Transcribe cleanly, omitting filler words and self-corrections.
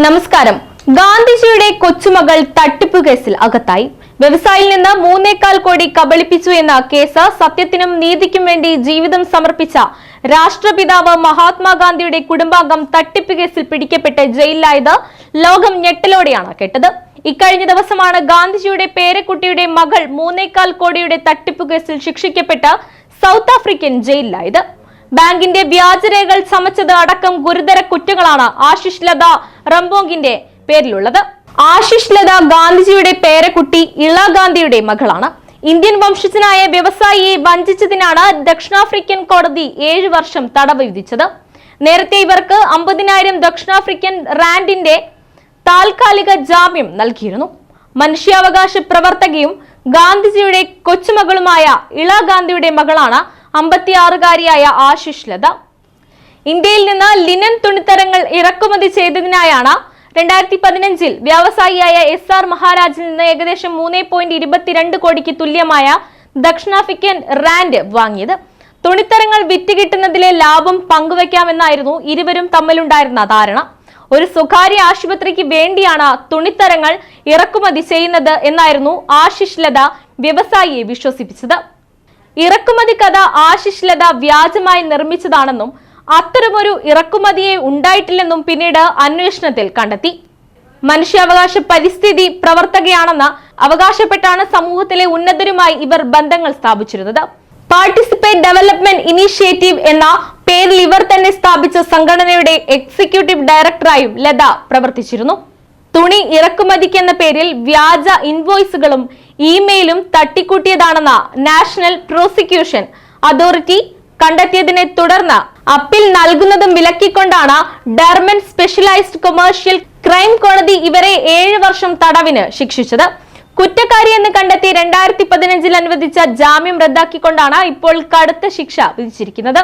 നമസ്കാരം. ഗാന്ധിജിയുടെ കൊച്ചുമകൾ തട്ടിപ്പ് കേസിൽ അകത്തായി. വ്യവസായിയിൽ നിന്ന് 3.25 കോടി കബളിപ്പിച്ചു എന്ന കേസ് സത്യത്തിനും നീതിക്കും വേണ്ടി ജീവിതം സമർപ്പിച്ച രാഷ്ട്രപിതാവ് മഹാത്മാഗാന്ധിയുടെ കുടുംബാംഗം തട്ടിപ്പ് കേസിൽ പിടിക്കപ്പെട്ട് ജയിലിലായത് ലോകം ഞെട്ടലോടെയാണ് കേട്ടത്. ഇക്കഴിഞ്ഞ ദിവസമാണ് ഗാന്ധിജിയുടെ പേരക്കുട്ടിയുടെ മകൾ 3.25 കോടിയുടെ തട്ടിപ്പ് കേസിൽ ശിക്ഷിക്കപ്പെട്ട് സൗത്ത് ആഫ്രിക്കൻ ജയിലിലായത്. ബാങ്കിന്റെ വ്യാജരേഖകൾ ചമച്ചത് അടക്കം ഗുരുതര കുറ്റങ്ങളാണ് ആശിഷ് ലത റംബോങ്കിന്റെ പേരിലുള്ളത്. ആശിഷ് ലത ഗാന്ധിജിയുടെ പേരക്കുട്ടി ഇള ഗാന്ധിയുടെ മകളാണ്. ഇന്ത്യൻ വംശജനായ വ്യവസായിയെ വഞ്ചിച്ചതിനാണ് ദക്ഷിണാഫ്രിക്കൻ കോടതി 7 വർഷം തടവ് വിധിച്ചത്. നേരത്തെ ഇവർക്ക് 50,000 ദക്ഷിണാഫ്രിക്കൻ റാൻഡിന്റെ താൽക്കാലിക ജാമ്യം നൽകിയിരുന്നു. മനുഷ്യാവകാശ പ്രവർത്തകയും ഗാന്ധിജിയുടെ കൊച്ചുമകളുമായ ഇള ഗാന്ധിയുടെ മകളാണ് 56-കാരിയായ ആശിഷ് ലത. ഇന്ത്യയിൽ നിന്ന് ലിനൻ തുണിത്തരങ്ങൾ ഇറക്കുമതി ചെയ്തതിനായാണ് 2015 വ്യവസായിയായ SR മഹാരാജിൽ നിന്ന് ഏകദേശം 3.22 കോടിക്ക് തുല്യമായ ദക്ഷിണാഫ്രിക്കൻ റാൻഡ് വാങ്ങിയത്. തുണിത്തരങ്ങൾ വിറ്റുകിട്ടുന്നതിലെ ലാഭം പങ്കുവയ്ക്കാമെന്നായിരുന്നു ഇരുവരും തമ്മിലുണ്ടായിരുന്ന ധാരണ. ഒരു സ്വകാര്യ ആശുപത്രിക്ക് വേണ്ടിയാണ് തുണിത്തരങ്ങൾ ഇറക്കുമതി ചെയ്യുന്നത് എന്നായിരുന്നു ആശിഷ് ലത വ്യവസായിയെ വിശ്വസിപ്പിച്ചത്. ഇറക്കുമതി കഥ ആശിഷ് ലത വ്യാജമായി നിർമ്മിച്ചതാണെന്നും അത്തരമൊരു ഇറക്കുമതിയെ ഉണ്ടായിട്ടില്ലെന്നും പിന്നീട് അന്വേഷണത്തിൽ കണ്ടെത്തി. മനുഷ്യാവകാശ പരിസ്ഥിതി പ്രവർത്തകയാണെന്ന് അവകാശപ്പെട്ടാണ് സമൂഹത്തിലെ ഉന്നതരുമായി ഇവർ ബന്ധങ്ങൾ സ്ഥാപിച്ചിരുന്നത്. പാർട്ടിസിപ്പേറ്റ് ഡെവലപ്മെന്റ് ഇനീഷ്യേറ്റീവ് എന്ന പേരിൽ ഇവർ തന്നെ സ്ഥാപിച്ച സംഘടനയുടെ എക്സിക്യൂട്ടീവ് ഡയറക്ടറായും ലത പ്രവർത്തിച്ചിരുന്നു. തുണി ഇറക്കുമതിക്കെന്ന പേരിൽ വ്യാജ ഇൻവോയ്സുകളും ഇമെയിലും തട്ടിക്കൂട്ടിയതാണെന്ന നാഷണൽ പ്രോസിക്യൂഷൻ അതോറിറ്റി കണ്ടെത്തിയതിനെ തുടർന്ന് അപ്പീൽ നൽകുന്നതും വിലക്കിക്കൊണ്ടാണ് ഡർമൻ സ്പെഷ്യലൈസ്ഡ് കൊമേഴ്ഷ്യൽ ക്രൈം കോടതി ഇവരെ 7 വർഷം തടവിന് ശിക്ഷിച്ചത്. കുറ്റക്കാരിയെന്ന് കണ്ടെത്തി 2015 അനുവദിച്ച ജാമ്യം റദ്ദാക്കിക്കൊണ്ടാണ് ഇപ്പോൾ കടുത്ത ശിക്ഷ വിധിച്ചിരിക്കുന്നത്.